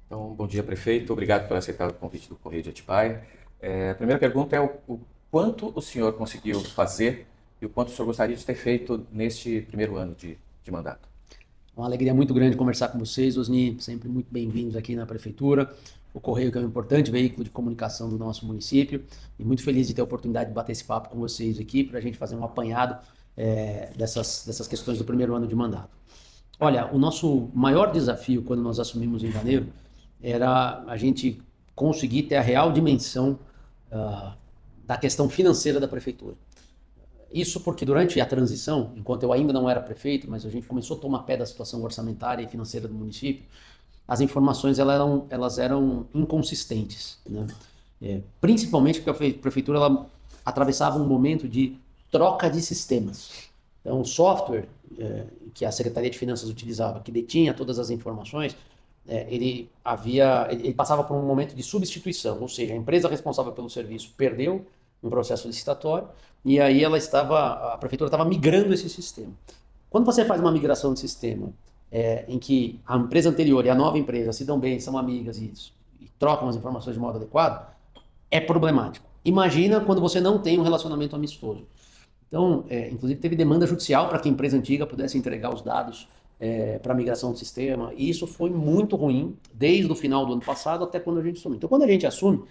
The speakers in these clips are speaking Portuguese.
Então, bom dia, prefeito. Obrigado por aceitar o convite do Correio de Atibaia. A primeira pergunta é o quanto o senhor conseguiu fazer e o quanto o senhor gostaria de ter feito neste primeiro ano de mandato. Uma alegria muito grande conversar com vocês, Osni, sempre muito bem-vindos aqui na Prefeitura. O Correio que é um importante veículo de comunicação do nosso município e muito feliz de ter a oportunidade de bater esse papo com vocês aqui para a gente fazer um apanhado dessas questões do primeiro ano de mandato. Olha, o nosso maior desafio quando nós assumimos em janeiro era a gente conseguir ter a real dimensão uh, da questão financeira da Prefeitura. Isso porque durante a transição, enquanto eu ainda não era prefeito, mas a gente começou a tomar pé da situação orçamentária e financeira do município, as informações elas eram inconsistentes, né? Principalmente porque a prefeitura ela atravessava um momento de troca de sistemas. Então, o software que a Secretaria de Finanças utilizava, que detinha todas as informações, ele passava por um momento de substituição, ou seja, a empresa responsável pelo serviço perdeu um processo licitatório e aí a prefeitura estava migrando esse sistema. Quando você faz uma migração de sistema em que a empresa anterior e a nova empresa se dão bem, são amigas e trocam as informações de modo adequado, é problemático. Imagina quando você não tem um relacionamento amistoso. Então, inclusive, teve demanda judicial para que a empresa antiga pudesse entregar os dados para a migração do sistema, e isso foi muito ruim, desde o final do ano passado até quando a gente assume. Então, quando a gente assume,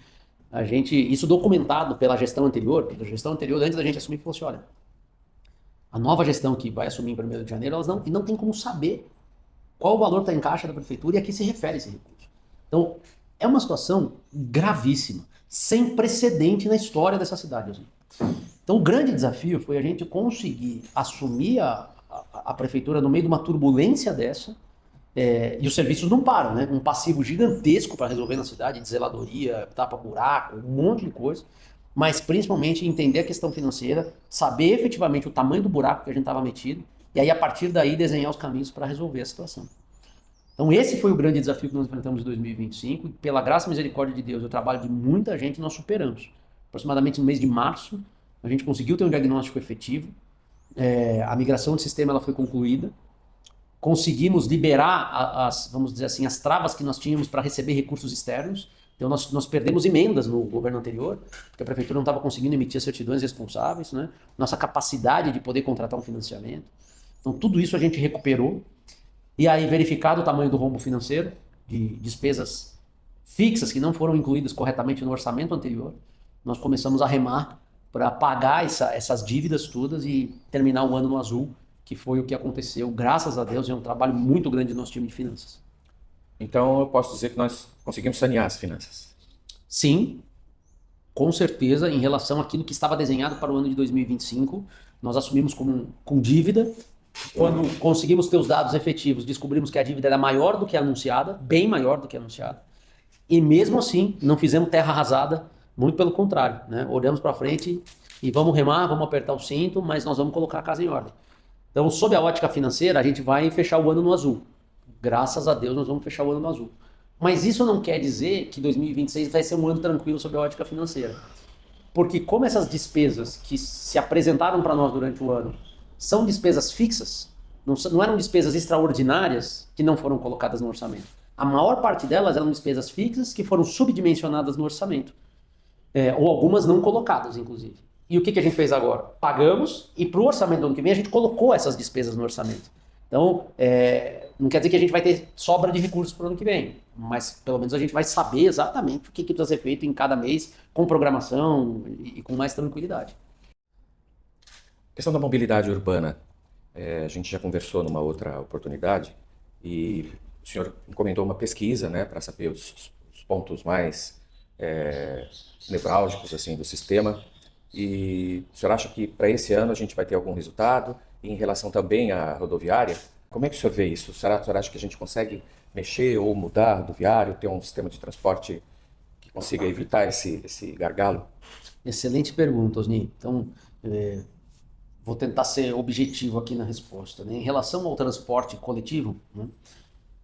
isso documentado pela gestão anterior, porque a gestão anterior, antes da gente assumir, falou assim: olha, a nova gestão que vai assumir em 1º de janeiro, elas não tem como saber qual o valor está em caixa da prefeitura e a que se refere esse recurso. Então, é uma situação gravíssima, sem precedente na história dessa cidade. Assim. Então, o grande desafio foi a gente conseguir assumir a prefeitura no meio de uma turbulência dessa, e os serviços não param, né? Um passivo gigantesco para resolver na cidade, de zeladoria, tapa-buraco, um monte de coisa, mas principalmente entender a questão financeira, saber efetivamente o tamanho do buraco que a gente estava metido, e aí a partir daí desenhar os caminhos para resolver a situação. Então esse foi o grande desafio que nós enfrentamos em 2025 e pela graça e misericórdia de Deus, o trabalho de muita gente, nós superamos. Aproximadamente no mês de março, a gente conseguiu ter um diagnóstico efetivo, a migração do sistema ela foi concluída, conseguimos liberar vamos dizer assim, as travas que nós tínhamos para receber recursos externos. Então nós perdemos emendas no governo anterior, porque a prefeitura não estava conseguindo emitir as certidões responsáveis, né? Nossa capacidade de poder contratar um financiamento. Então tudo isso a gente recuperou. E aí, verificado o tamanho do rombo financeiro, de despesas fixas que não foram incluídas corretamente no orçamento anterior, nós começamos a remar para pagar essas dívidas todas e terminar o ano no azul, que foi o que aconteceu, graças a Deus, é um trabalho muito grande do nosso time de finanças. Então, eu posso dizer que nós conseguimos sanear as finanças. Sim, com certeza, em relação àquilo que estava desenhado para o ano de 2025, nós assumimos com dívida. Quando conseguimos ter os dados efetivos, descobrimos que a dívida era maior do que a anunciada, bem maior do que a anunciada. E mesmo assim, não fizemos terra arrasada, muito pelo contrário, né? Olhamos para frente e vamos remar, vamos apertar o cinto, mas nós vamos colocar a casa em ordem. Então, sob a ótica financeira, a gente vai fechar o ano no azul. Graças a Deus, nós vamos fechar o ano no azul. Mas isso não quer dizer que 2026 vai ser um ano tranquilo sob a ótica financeira. Porque como essas despesas que se apresentaram para nós durante o ano são despesas fixas, não eram despesas extraordinárias que não foram colocadas no orçamento. A maior parte delas eram despesas fixas que foram subdimensionadas no orçamento, ou algumas não colocadas, inclusive. E o que a gente fez agora? Pagamos e para o orçamento do ano que vem a gente colocou essas despesas no orçamento. Então, não quer dizer que a gente vai ter sobra de recursos para o ano que vem, mas pelo menos a gente vai saber exatamente o que precisa ser feito em cada mês, com programação e com mais tranquilidade. A questão da mobilidade urbana, a gente já conversou numa outra oportunidade e o senhor encomendou uma pesquisa, né, para saber os pontos mais nevrálgicos assim, do sistema. E o senhor acha que para esse ano a gente vai ter algum resultado? E em relação também à rodoviária, como é que o senhor vê isso? O senhor acha que a gente consegue mexer ou mudar a rodoviária, ter um sistema de transporte que consiga evitar esse gargalo? Excelente pergunta, Osni. Então, vou tentar ser objetivo aqui na resposta, né? Em relação ao transporte coletivo, né,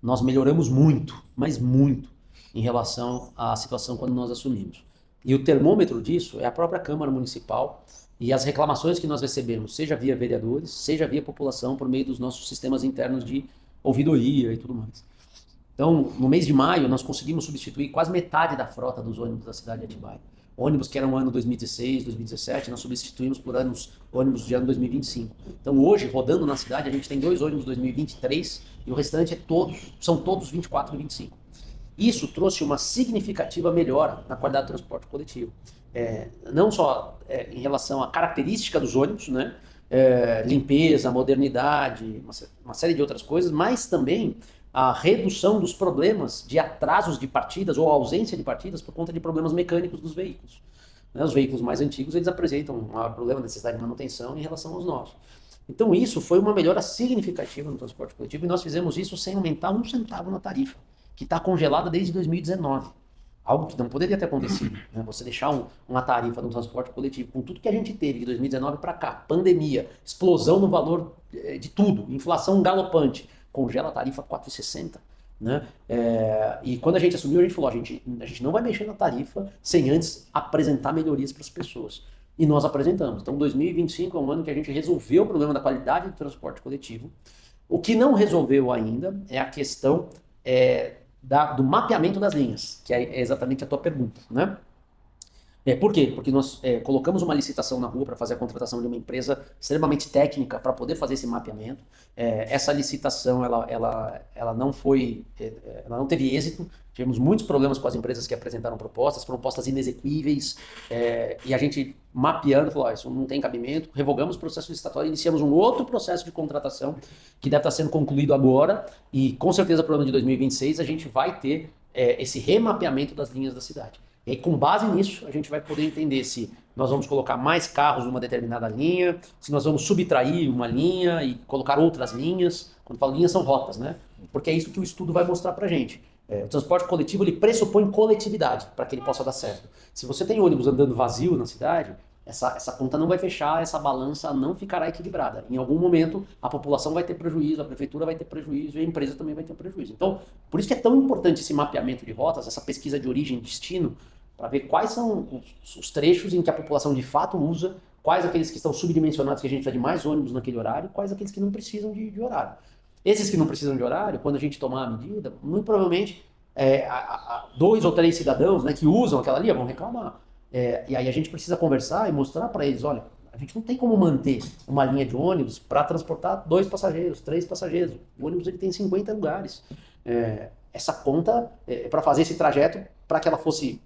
nós melhoramos muito, mas muito, em relação à situação quando nós assumimos. E o termômetro disso é a própria Câmara Municipal e as reclamações que nós recebemos, seja via vereadores, seja via população, por meio dos nossos sistemas internos de ouvidoria e tudo mais. Então, no mês de maio, nós conseguimos substituir quase metade da frota dos ônibus da cidade de Atibaia. Ônibus que eram ano 2016, 2017, nós substituímos por ônibus de ano 2025. Então, hoje, rodando na cidade, a gente tem 2 ônibus 2023 e o restante são todos 24 e 25. Isso trouxe uma significativa melhora na qualidade do transporte coletivo. Não só em relação à característica dos ônibus, né? Limpeza, modernidade, uma série de outras coisas, mas também a redução dos problemas de atrasos de partidas ou ausência de partidas por conta de problemas mecânicos dos veículos. Os veículos mais antigos, eles apresentam um maior problema de necessidade de manutenção em relação aos nossos. Então isso foi uma melhora significativa no transporte coletivo e nós fizemos isso sem aumentar um centavo na tarifa, que está congelada desde 2019. Algo que não poderia ter acontecido, né? Você deixar uma tarifa no transporte coletivo, com tudo que a gente teve de 2019 para cá, pandemia, explosão no valor de tudo, inflação galopante, congela a tarifa 4,60. Né? E quando a gente assumiu, a gente falou, a gente não vai mexer na tarifa sem antes apresentar melhorias para as pessoas. E nós apresentamos. Então 2025 é um ano que a gente resolveu o problema da qualidade do transporte coletivo. O que não resolveu ainda é a questão do mapeamento das linhas, que é exatamente a tua pergunta, né? Por quê? Porque nós colocamos uma licitação na rua para fazer a contratação de uma empresa extremamente técnica para poder fazer esse mapeamento. Essa licitação ela não teve êxito. Tivemos muitos problemas com as empresas que apresentaram propostas inexequíveis, e a gente mapeando falou, isso não tem cabimento, revogamos o processo licitatório e iniciamos um outro processo de contratação que deve estar sendo concluído agora e com certeza para o ano de 2026 a gente vai ter esse remapeamento das linhas da cidade. E aí, com base nisso, a gente vai poder entender se nós vamos colocar mais carros numa determinada linha, se nós vamos subtrair uma linha e colocar outras linhas. Quando falo linhas, são rotas, né? Porque é isso que o estudo vai mostrar pra gente. O transporte coletivo, ele pressupõe coletividade para que ele possa dar certo. Se você tem ônibus andando vazio na cidade, essa conta não vai fechar, essa balança não ficará equilibrada. Em algum momento, a população vai ter prejuízo, a prefeitura vai ter prejuízo e a empresa também vai ter prejuízo. Então, por isso que é tão importante esse mapeamento de rotas, essa pesquisa de origem e destino, para ver quais são os trechos em que a população de fato usa, quais aqueles que estão subdimensionados, que a gente precisa de mais ônibus naquele horário, quais aqueles que não precisam de horário. Esses que não precisam de horário, quando a gente tomar a medida, muito provavelmente 2 ou 3 cidadãos, né, que usam aquela linha vão reclamar. E aí a gente precisa conversar e mostrar para eles, olha, a gente não tem como manter uma linha de ônibus para transportar 2 passageiros, 3 passageiros. O ônibus ele tem 50 lugares. Essa conta, para fazer esse trajeto, para que ela fosse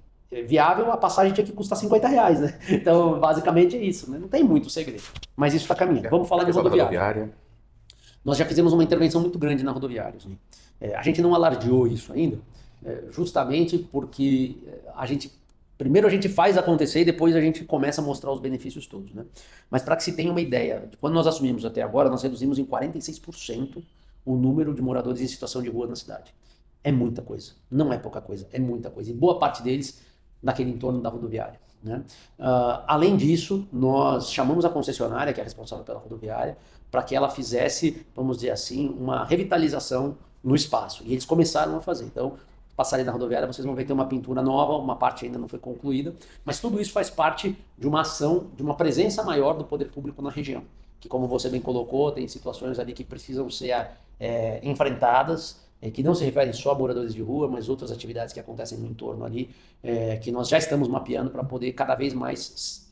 viável, a passagem tinha que custar R$50, né? Então, basicamente é isso, né? Não tem muito segredo. Mas isso está caminhando. Vamos falar de rodoviária. Nós já fizemos uma intervenção muito grande na rodoviária. Né? A gente não alardeou isso ainda, justamente porque primeiro a gente faz acontecer e depois a gente começa a mostrar os benefícios todos. Né? Mas para que se tenha uma ideia, quando nós assumimos até agora, nós reduzimos em 46% o número de moradores em situação de rua na cidade. É muita coisa, não é pouca coisa, é muita coisa. E boa parte deles naquele entorno da rodoviária. Né? Além disso, nós chamamos a concessionária, que é responsável pela rodoviária, para que ela fizesse, vamos dizer assim, uma revitalização no espaço. E eles começaram a fazer. Então, passarem na rodoviária, vocês vão ver que tem uma pintura nova, uma parte ainda não foi concluída, mas tudo isso faz parte de uma ação, de uma presença maior do poder público na região. Que, como você bem colocou, tem situações ali que precisam ser enfrentadas, que não se referem só a moradores de rua, mas outras atividades que acontecem no entorno ali, que nós já estamos mapeando para poder cada vez mais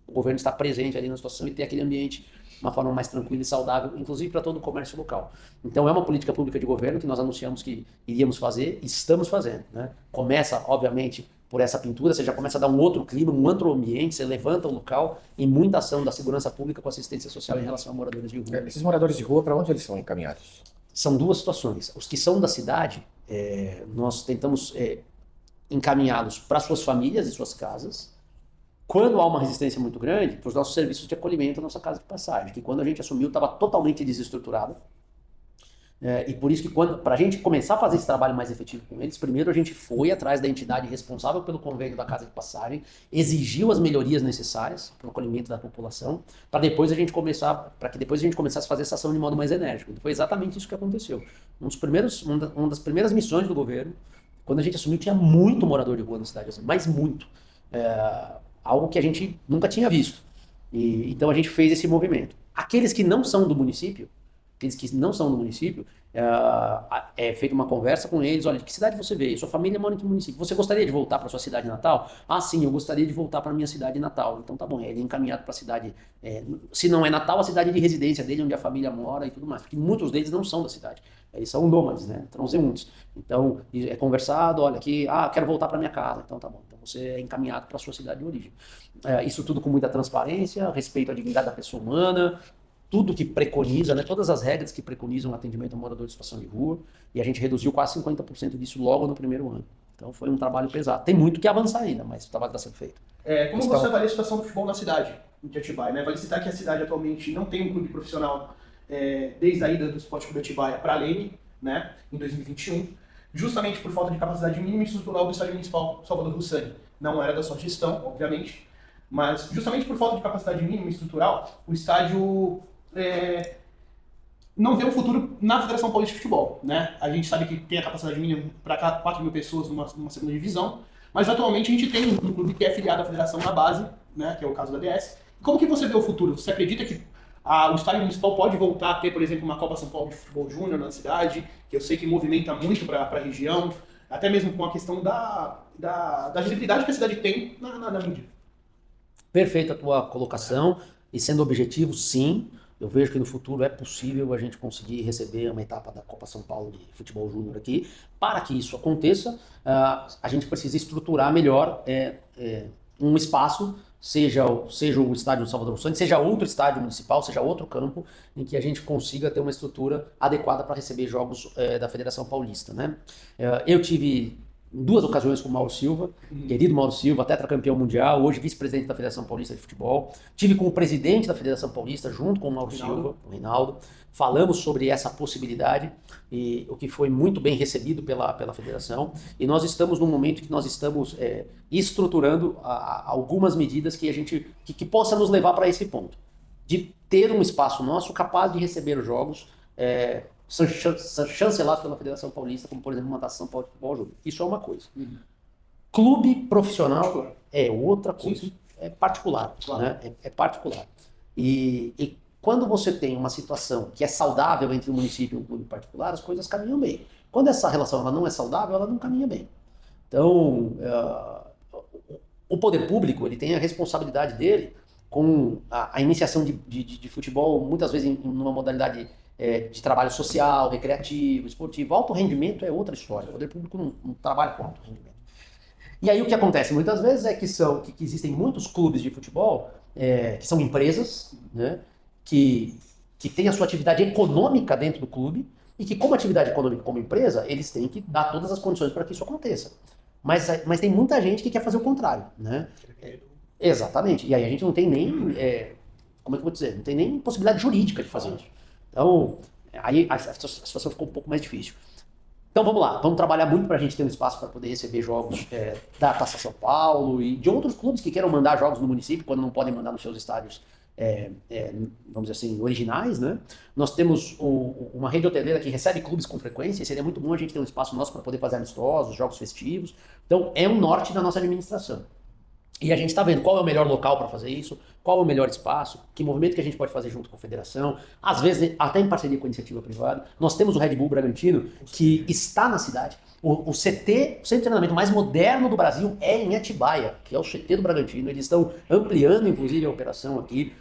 o governo estar presente ali na situação e ter aquele ambiente de uma forma mais tranquila e saudável, inclusive para todo o comércio local. Então é uma política pública de governo que nós anunciamos que iríamos fazer e estamos fazendo. Né? Começa, obviamente, por essa pintura, você já começa a dar um outro clima, um outro ambiente, você levanta o local e muita ação da segurança pública com assistência social em relação a moradores de rua. Esses moradores de rua, para onde eles são encaminhados? São 2 situações. Os que são da cidade, nós tentamos encaminhá-los para suas famílias e suas casas. Quando há uma resistência muito grande, para os nossos serviços de acolhimento, a nossa casa de passagem, que quando a gente assumiu estava totalmente desestruturada. E por isso que para a gente começar a fazer esse trabalho mais efetivo com eles, primeiro a gente foi atrás da entidade responsável pelo convênio da casa de passagem, exigiu as melhorias necessárias para o acolhimento da população, para que depois a gente começasse a fazer essa ação de modo mais enérgico. Então foi exatamente isso que aconteceu. Uma das primeiras missões do governo, quando a gente assumiu, tinha muito morador de rua na cidade, mas muito. Algo que a gente nunca tinha visto. Então a gente fez esse movimento. Aqueles que não são do município, aqueles que não são do município, é feita uma conversa com eles, olha, de que cidade você veio? Sua família mora em que município? Você gostaria de voltar para sua cidade natal? Ah, sim, eu gostaria de voltar para minha cidade natal. Então tá bom, ele é encaminhado para a cidade, se não é natal, a cidade de residência dele, onde a família mora e tudo mais, porque muitos deles não são da cidade, eles são nômades, né, transeuntes. Então é conversado, olha, aqui, quero voltar para minha casa, então tá bom, então você é encaminhado para sua cidade de origem. Isso tudo com muita transparência, respeito à dignidade da pessoa humana, tudo que preconiza, né, todas as regras que preconizam o atendimento ao morador de situação de rua, e a gente reduziu quase 50% disso logo no primeiro ano. Então foi um trabalho pesado. Tem muito que avançar ainda, mas o trabalho está sendo feito. Como você avalia a situação do futebol na cidade de Atibaia? Né? Vale citar que a cidade atualmente não tem um clube profissional desde a ida do Esporte Clube Atibaia para a Leme, né, em 2021, justamente por falta de capacidade mínima estrutural do Estádio Municipal Salvador Russani. Não era da sua gestão, obviamente, mas justamente por falta de capacidade mínima estrutural, o estádio não vê um futuro na Federação Paulista de Futebol, né? A gente sabe que tem a capacidade mínima para 4 mil pessoas numa segunda divisão, mas atualmente a gente tem um clube que é afiliado à federação na base, né? Que é o caso da DS. Como que você vê o futuro? Você acredita que o estádio municipal pode voltar a ter, por exemplo, uma Copa São Paulo de Futebol Júnior na cidade, que eu sei que movimenta muito para a região, até mesmo com a questão da visibilidade que a cidade tem na mídia? Perfeita a tua colocação, e sendo objetivo, sim. Eu vejo que no futuro é possível a gente conseguir receber uma etapa da Copa São Paulo de Futebol Júnior aqui. Para que isso aconteça, a gente precisa estruturar melhor um espaço, seja o estádio do Salvador Santos, seja outro estádio municipal, seja outro campo, em que a gente consiga ter uma estrutura adequada para receber jogos da Federação Paulista, né? Eu tive em 2 ocasiões com o Mauro Silva, querido Mauro Silva, tetracampeão mundial, hoje vice-presidente da Federação Paulista de Futebol. Tive com o presidente da Federação Paulista, junto com o Mauro Silva, o Reinaldo. Falamos sobre essa possibilidade, e o que foi muito bem recebido pela federação. E nós estamos num momento que nós estamos estruturando algumas medidas que possa nos levar para esse ponto, de ter um espaço nosso capaz de receber os jogos chancelados pela Federação Paulista, como por exemplo uma Taça São Paulo de Futebol Júnior. Isso é uma coisa. Clube profissional é outra coisa. Sim. É particular, claro. Né? É particular. E quando você tem uma situação que é saudável entre o município e um clube particular, as coisas caminham bem. Quando essa relação ela não é saudável, ela não caminha bem. Então, o poder público ele tem a responsabilidade dele com a iniciação de futebol, muitas vezes numa modalidade de trabalho social, recreativo, esportivo. Alto rendimento é outra história. O poder público não trabalha com alto rendimento. E aí o que acontece muitas vezes é que existem muitos clubes de futebol que são empresas, né, que têm a sua atividade econômica dentro do clube e que, como atividade econômica, como empresa, eles têm que dar todas as condições para que isso aconteça. Mas tem muita gente que quer fazer o contrário, né? Exatamente. E aí a gente não tem nem, como é que eu vou dizer, não tem nem possibilidade jurídica de fazer isso. Então, aí a situação ficou um pouco mais difícil. Então vamos lá, vamos trabalhar muito para a gente ter um espaço para poder receber jogos da Taça São Paulo e de outros clubes que queiram mandar jogos no município, quando não podem mandar nos seus estádios, vamos dizer assim, originais, né? Nós temos uma rede hoteleira que recebe clubes com frequência, e seria muito bom a gente ter um espaço nosso para poder fazer amistosos, jogos festivos. Então é um norte da nossa administração. E a gente está vendo qual é o melhor local para fazer isso, qual é o melhor espaço, que movimento que a gente pode fazer junto com a federação, às vezes até em parceria com a iniciativa privada. Nós temos o Red Bull Bragantino, que está na cidade. O CT, o centro de treinamento mais moderno do Brasil, é em Atibaia, que é o CT do Bragantino. Eles estão ampliando, inclusive, a operação aqui.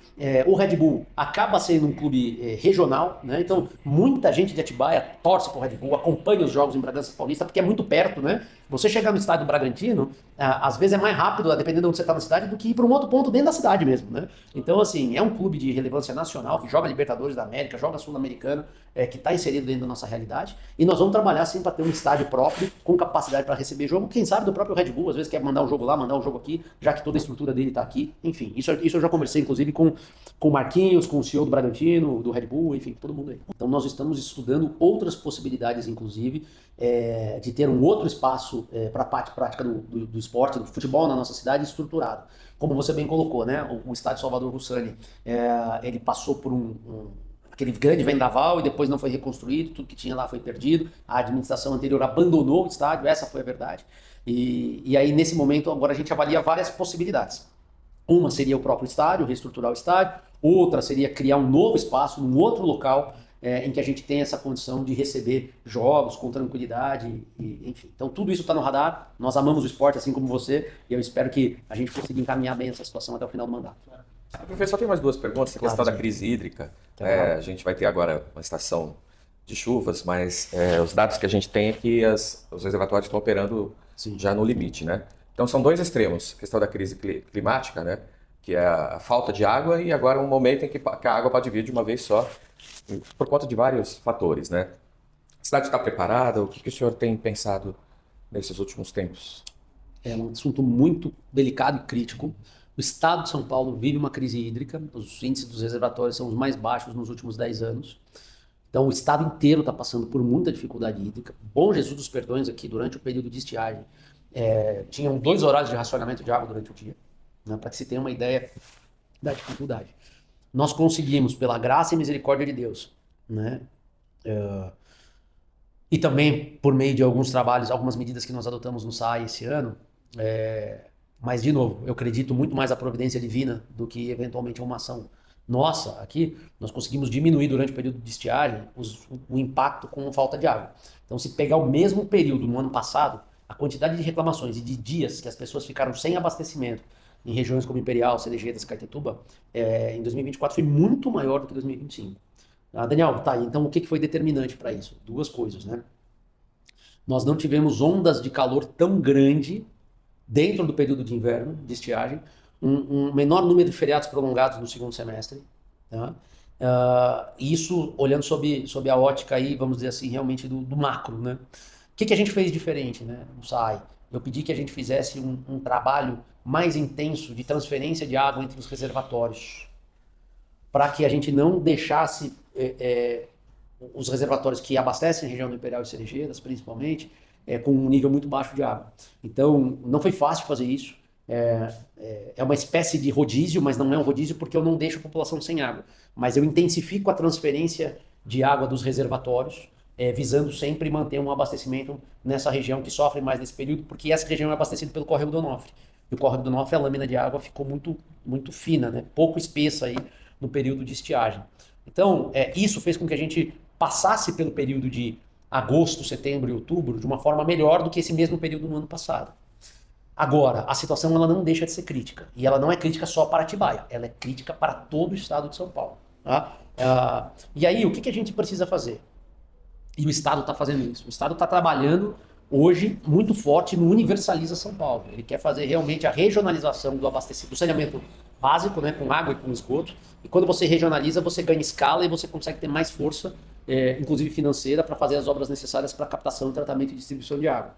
O Red Bull acaba sendo um clube regional, né? Então muita gente de Atibaia torce para o Red Bull, acompanha os jogos em Bragança Paulista, porque é muito perto, né? Você chegar no estádio do Bragantino, às vezes é mais rápido, dependendo de onde você está na cidade, do que ir para um outro ponto dentro da cidade mesmo, né? Então, assim, é um clube de relevância nacional, que joga Libertadores da América, joga Sul-Americana, que está inserido dentro da nossa realidade, e nós vamos trabalhar sim para ter um estádio próprio, com capacidade para receber jogo, quem sabe do próprio Red Bull, às vezes quer mandar um jogo lá, mandar um jogo aqui, já que toda a estrutura dele está aqui, enfim, isso eu já conversei inclusive com o Marquinhos, com o CEO do Bragantino, do Red Bull, enfim, todo mundo aí. Então nós estamos estudando outras possibilidades, inclusive, de ter um outro espaço para a parte prática do esporte, do futebol na nossa cidade estruturado. Como você bem colocou, né? O estádio Salvador Russani, ele passou por aquele grande vendaval e depois não foi reconstruído, tudo que tinha lá foi perdido, a administração anterior abandonou o estádio, essa foi a verdade. E aí nesse momento agora a gente avalia várias possibilidades. Uma seria o próprio estádio, reestruturar o estádio, outra seria criar um novo espaço, num outro local, em que a gente tem essa condição de receber jogos com tranquilidade, enfim. Então tudo isso está no radar, nós amamos o esporte assim como você, e eu espero que a gente consiga encaminhar bem essa situação até o final do mandato. Professor, tem mais duas perguntas. A Claro, questão da sim. crise hídrica. Claro. A gente vai ter agora uma estação de chuvas, mas os dados que a gente tem é que os reservatórios estão operando Sim. já no limite, né? Então são dois extremos. A questão da crise climática, né? Que é a falta de água, e agora um momento em que a água pode vir de uma vez só, por conta de vários fatores, né? A cidade está preparada? O que o senhor tem pensado nesses últimos tempos? É um assunto muito delicado e crítico. O estado de São Paulo vive uma crise hídrica, os índices dos reservatórios são os mais baixos nos últimos 10 anos. Então o estado inteiro está passando por muita dificuldade hídrica. Bom Jesus dos Perdões aqui, durante o período de estiagem, tinham 2 horários de racionamento de água durante o dia, né, para que se tenha uma ideia da dificuldade. Nós conseguimos, pela graça e misericórdia de Deus, né, e também por meio de alguns trabalhos, algumas medidas que nós adotamos no SAI esse ano, mas, de novo, eu acredito muito mais na providência divina do que, eventualmente, uma ação nossa aqui. Nós conseguimos diminuir, durante o período de estiagem, o impacto com a falta de água. Então, se pegar o mesmo período no ano passado, a quantidade de reclamações e de dias que as pessoas ficaram sem abastecimento em regiões como Imperial, Cerejedas e Caetetuba, em 2024 foi muito maior do que 2025. Daniel, tá, então o que foi determinante para isso? 2 coisas, né? Nós não tivemos ondas de calor tão grande dentro do período de inverno, de estiagem, um menor número de feriados prolongados no segundo semestre. Tá? Isso olhando sob a ótica aí, vamos dizer assim, realmente do macro. Né? O que a gente fez diferente, né, no SAI? Eu pedi que a gente fizesse um trabalho mais intenso de transferência de água entre os reservatórios, para que a gente não deixasse os reservatórios que abastecem a região do Imperial e Cerejedas, principalmente, com um nível muito baixo de água. Então, não foi fácil fazer isso. É uma espécie de rodízio, mas não é um rodízio porque eu não deixo a população sem água. Mas eu intensifico a transferência de água dos reservatórios, visando sempre manter um abastecimento nessa região que sofre mais nesse período, porque essa região é abastecida pelo Córrego do Onofre. E o Córrego do Onofre, a lâmina de água ficou muito, muito fina, né? Pouco espessa aí no período de estiagem. Então, isso fez com que a gente passasse pelo período de agosto, setembro e outubro de uma forma melhor do que esse mesmo período no ano passado. Agora, a situação ela não deixa de ser crítica. E ela não é crítica só para Atibaia, ela é crítica para todo o estado de São Paulo. Tá? E aí, o que a gente precisa fazer? E o Estado está fazendo isso. O Estado está trabalhando hoje muito forte no Universaliza São Paulo. Ele quer fazer realmente a regionalização do abastecimento, do saneamento básico, né, com água e com esgoto. E quando você regionaliza, você ganha escala e você consegue ter mais força, inclusive financeira, para fazer as obras necessárias para captação, tratamento e distribuição de água.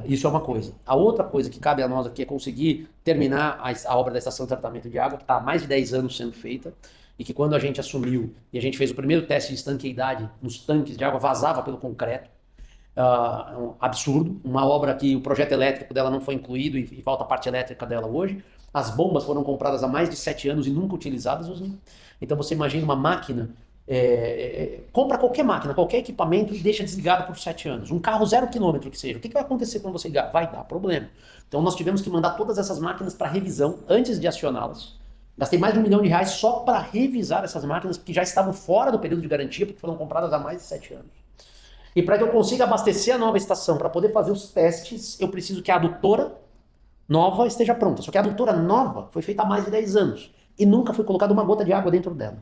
Isso é uma coisa. A outra coisa que cabe a nós aqui é conseguir terminar a obra da estação de tratamento de água, que está há mais de 10 anos sendo feita, e que quando a gente assumiu e a gente fez o primeiro teste de estanqueidade nos tanques de água, vazava pelo concreto. Um absurdo, uma obra que o projeto elétrico dela não foi incluído e falta a parte elétrica dela hoje. As bombas foram compradas há mais de 7 anos e nunca utilizadas. Então você imagina uma máquina, compra qualquer máquina, qualquer equipamento e deixa desligado por 7 anos. Um carro 0 km que seja, o que vai acontecer quando você ligar? Vai dar problema. Então nós tivemos que mandar todas essas máquinas para revisão antes de acioná-las. Gastei mais de R$1 milhão só para revisar essas máquinas, porque já estavam fora do período de garantia, porque foram compradas há mais de 7 anos. E para que eu consiga abastecer a nova estação, para poder fazer os testes, eu preciso que a adutora nova esteja pronta. Só que a adutora nova foi feita há mais de 10 anos e nunca foi colocada uma gota de água dentro dela.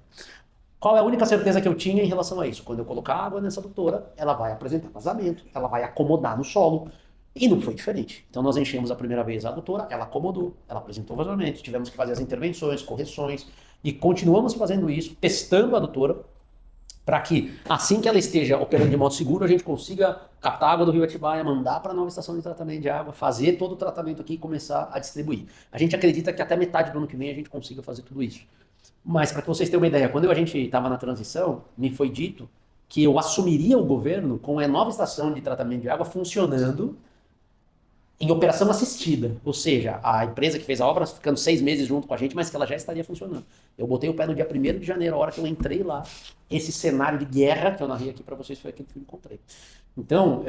Qual é a única certeza que eu tinha em relação a isso? Quando eu colocar água nessa adutora, ela vai apresentar vazamento, ela vai acomodar no solo. E não foi diferente. Então nós enchemos a primeira vez a adutora, ela acomodou, ela apresentou vazamento, tivemos que fazer as intervenções, correções, e continuamos fazendo isso, testando a adutora, para que assim que ela esteja operando de modo seguro, a gente consiga captar água do rio Atibaia, mandar para a nova estação de tratamento de água, fazer todo o tratamento aqui e começar a distribuir. A gente acredita que até metade do ano que vem a gente consiga fazer tudo isso. Mas para que vocês tenham uma ideia, quando a gente estava na transição, me foi dito que eu assumiria o governo com a nova estação de tratamento de água funcionando em operação assistida, ou seja, a empresa que fez a obra ficando 6 meses junto com a gente, mas que ela já estaria funcionando. Eu botei o pé no dia 1º de janeiro, a hora que eu entrei lá, esse cenário de guerra que eu narrei aqui para vocês foi aquilo que eu encontrei. Então,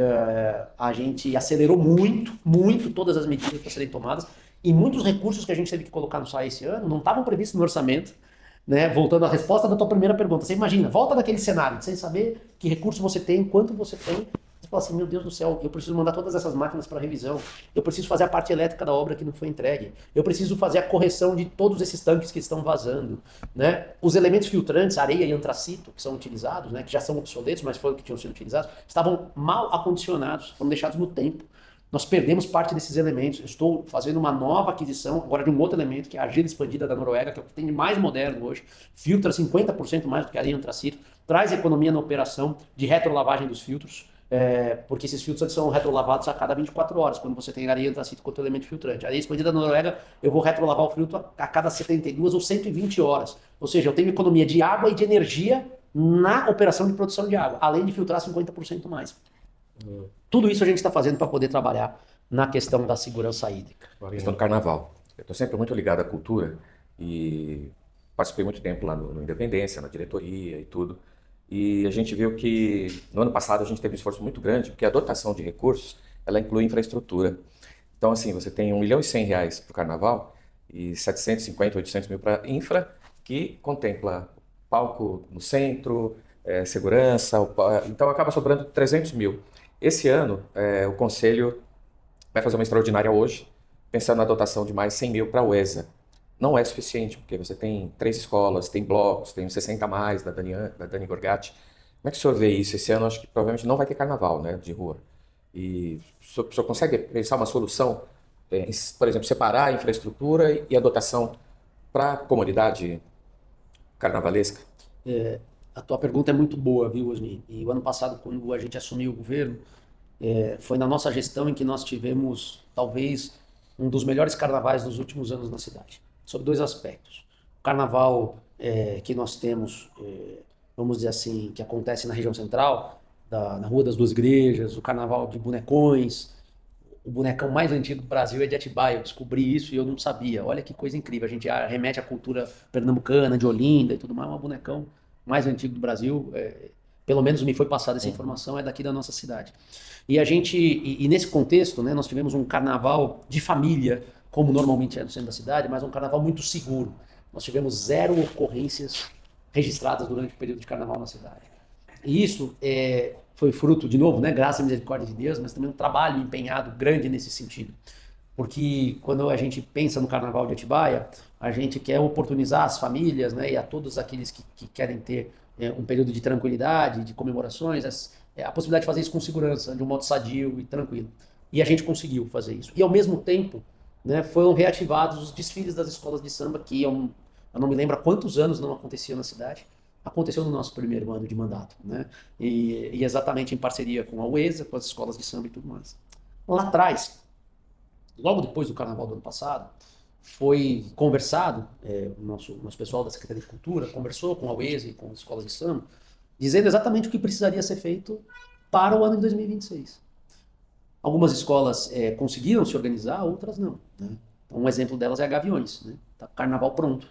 a gente acelerou muito todas as medidas para serem tomadas, e muitos recursos que a gente teve que colocar no SAI esse ano não estavam previstos no orçamento, né? Voltando à resposta da tua primeira pergunta, você imagina, volta naquele cenário, sem saber que recurso você tem, quanto você tem, você fala assim, meu Deus do céu, eu preciso mandar todas essas máquinas para revisão, eu preciso fazer a parte elétrica da obra que não foi entregue, eu preciso fazer a correção de todos esses tanques que estão vazando, né? Os elementos filtrantes, areia e antracito, que são utilizados, né? Que já são obsoletos, mas foram que tinham sido utilizados, estavam mal acondicionados, foram deixados no tempo. Nós perdemos parte desses elementos. Eu estou fazendo uma nova aquisição agora de um outro elemento, que é a argila expandida da Noruega, que é o que tem de mais moderno hoje, filtra 50% mais do que a areia antracito, traz economia na operação de retrolavagem dos filtros, porque esses filtros são retrolavados a cada 24 horas, quando você tem areia antracito quanto elemento filtrante. A areia expandida da Noruega, eu vou retrolavar o filtro a cada 72 ou 120 horas. Ou seja, eu tenho economia de água e de energia na operação de produção de água, além de filtrar 50% mais. Tudo isso a gente está fazendo para poder trabalhar na questão da segurança hídrica. Questão do carnaval. Eu estou sempre muito ligado à cultura e participei muito tempo lá no Independência, na diretoria e tudo. E a gente viu que no ano passado a gente teve um esforço muito grande, porque a dotação de recursos, ela inclui infraestrutura. Então, assim, você tem R$ 1.100.000 para o carnaval e 750, 800 mil para infra, que contempla palco no centro, segurança, então acaba sobrando 300 mil. Esse ano, o Conselho vai fazer uma extraordinária hoje, pensando na dotação de mais 100 mil para a UESA. Não é suficiente, porque você tem 3 escolas, tem blocos, tem 60 a mais da Dani Gorgatti. Como é que o senhor vê isso? Esse ano acho que provavelmente não vai ter carnaval, né, de rua. E o senhor consegue pensar uma solução, por exemplo, separar a infraestrutura e a dotação para a comunidade carnavalesca? A tua pergunta é muito boa, viu, Osni? E o ano passado, quando a gente assumiu o governo, foi na nossa gestão em que nós tivemos, talvez, um dos melhores carnavais dos últimos anos na cidade. Sobre 2 aspectos. O carnaval que nós temos, vamos dizer assim, que acontece na região central, na Rua das Duas Igrejas, o carnaval de bonecões. O bonecão mais antigo do Brasil é de Atibaia. Eu descobri isso e eu não sabia. Olha que coisa incrível. A gente remete à cultura pernambucana, de Olinda e tudo mais. O bonecão mais antigo do Brasil, pelo menos me foi passada essa informação, é daqui da nossa cidade. E a gente, e nesse contexto, né, nós tivemos um carnaval de família, como normalmente é no centro da cidade, mas um carnaval muito seguro. Nós tivemos 0 ocorrências registradas durante o período de carnaval na cidade. E isso foi fruto, de novo, né, graças à misericórdia de Deus, mas também um trabalho empenhado grande nesse sentido. Porque quando a gente pensa no Carnaval de Atibaia, a gente quer oportunizar as famílias, né, e a todos aqueles que querem ter um período de tranquilidade, de comemorações, a possibilidade de fazer isso com segurança, de um modo sadio e tranquilo. E a gente conseguiu fazer isso. E ao mesmo tempo, né, foram reativados os desfiles das escolas de samba, que eu não me lembro há quantos anos não acontecia na cidade. Aconteceu no nosso primeiro ano de mandato, né? E exatamente em parceria com a UESA, com as escolas de samba e tudo mais. Lá atrás, logo depois do carnaval do ano passado, foi conversado, o nosso pessoal da Secretaria de Cultura conversou com a UESA e com as escolas de samba, dizendo exatamente o que precisaria ser feito para o ano de 2026. Algumas escolas conseguiram se organizar, outras não, né? Então, um exemplo delas é a Gaviões, né? Tá carnaval pronto,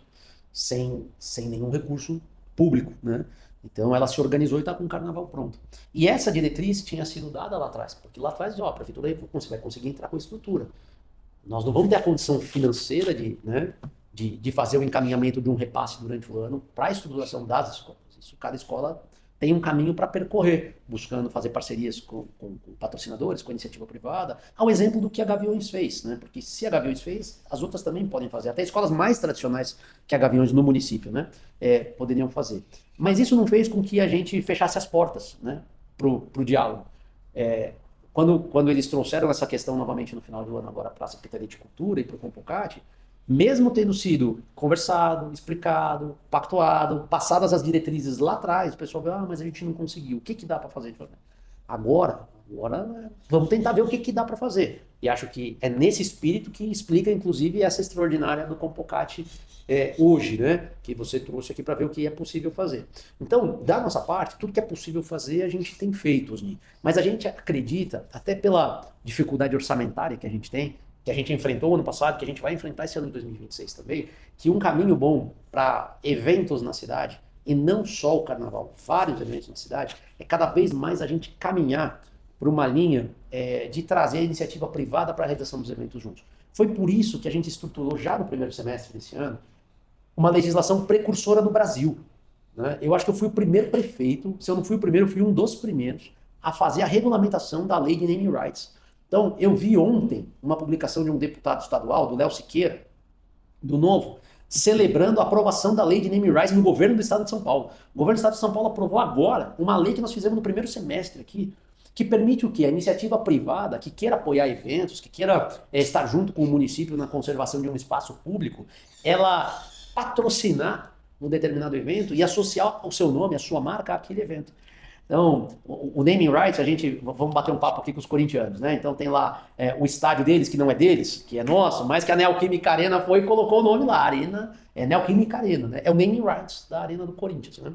sem nenhum recurso público, né? Então ela se organizou e está com o carnaval pronto. E essa diretriz tinha sido dada lá atrás, porque lá atrás, a prefeitura vai conseguir entrar com a estrutura. Nós não vamos ter a condição financeira de fazer o encaminhamento de um repasse durante o ano para a estruturação das escolas. Isso, cada escola tem um caminho para percorrer, buscando fazer parcerias com patrocinadores, com a iniciativa privada, ao exemplo do que a Gaviões fez, né? Porque se a Gaviões fez, as outras também podem fazer. Até escolas mais tradicionais que a Gaviões no município, né? Poderiam fazer. Mas isso não fez com que a gente fechasse as portas, né, pro diálogo. Quando eles trouxeram essa questão novamente no final do ano agora para a Secretaria de Cultura e para o Compocate, mesmo tendo sido conversado, explicado, pactuado, passadas as diretrizes lá atrás, o pessoal viu, mas a gente não conseguiu, o que dá para fazer? Agora vamos tentar ver o que dá para fazer. E acho que é nesse espírito que explica, inclusive, essa extraordinária do Compocate hoje, né? Que você trouxe aqui para ver o que é possível fazer. Então, da nossa parte, tudo que é possível fazer a gente tem feito, Osni. Mas a gente acredita, até pela dificuldade orçamentária que a gente tem, que a gente enfrentou ano passado, que a gente vai enfrentar esse ano de 2026 também, que um caminho bom para eventos na cidade, e não só o carnaval, vários eventos na cidade, é cada vez mais a gente caminhar por uma linha de trazer a iniciativa privada para a realização dos eventos juntos. Foi por isso que a gente estruturou já no primeiro semestre desse ano uma legislação precursora no Brasil, né? Eu acho que eu fui o primeiro prefeito, se eu não fui o primeiro, eu fui um dos primeiros a fazer a regulamentação da lei de naming rights. Então, eu vi ontem uma publicação de um deputado estadual, do Léo Siqueira, do Novo, celebrando a aprovação da lei de naming rights no governo do estado de São Paulo. O governo do estado de São Paulo aprovou agora uma lei que nós fizemos no primeiro semestre aqui, que permite o quê? A iniciativa privada que queira apoiar eventos, que queira estar junto com o município na conservação de um espaço público, ela patrocinar um determinado evento e associar o seu nome, a sua marca àquele evento. Então, o naming rights, vamos bater um papo aqui com os corintianos, né? Então tem lá o estádio deles, que não é deles, que é nosso, mas que a Neoquímica Arena foi e colocou o nome lá, Arena, Neoquímica Arena, né? É o naming rights da Arena do Corinthians, né?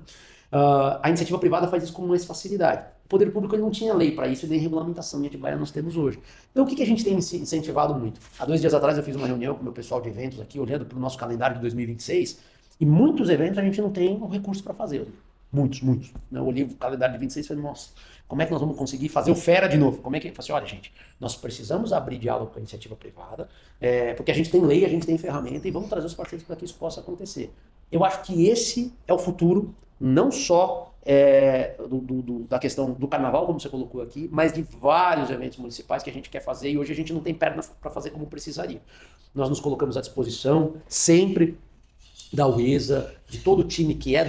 A iniciativa privada faz isso com mais facilidade. O poder público ele não tinha lei para isso e nem regulamentação, e a Atibaia nós temos hoje. Então o que a gente tem incentivado muito? Há 2 dias atrás eu fiz uma reunião com o meu pessoal de eventos aqui, olhando para o nosso calendário de 2026, e muitos eventos a gente não tem o recurso para fazer. Muitos. Eu olhei o calendário de 26 e falei, nossa, como é que nós vamos conseguir fazer o Fera de novo? Como é que... Eu falei assim, olha gente, nós precisamos abrir diálogo com a iniciativa privada, porque a gente tem lei, a gente tem ferramenta e vamos trazer os parceiros para que isso possa acontecer. Eu acho que esse é o futuro, não só da questão do carnaval, como você colocou aqui, mas de vários eventos municipais que a gente quer fazer e hoje a gente não tem perna para fazer como precisaria. Nós nos colocamos à disposição sempre da UESA, de todo o time que é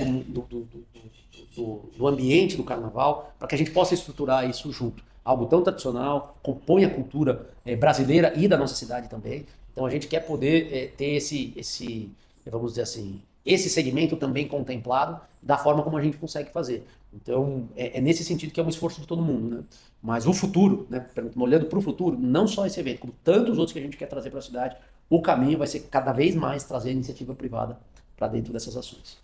do ambiente do carnaval, para que a gente possa estruturar isso junto. Algo tão tradicional, compõe a cultura brasileira e da nossa cidade também. Então a gente quer poder ter esse, vamos dizer assim, esse segmento também contemplado da forma como a gente consegue fazer. Então é nesse sentido que é um esforço de todo mundo, né? Mas o futuro, né, olhando para o futuro, não só esse evento, como tantos outros que a gente quer trazer para a cidade, o caminho vai ser cada vez mais trazer iniciativa privada para dentro dessas ações.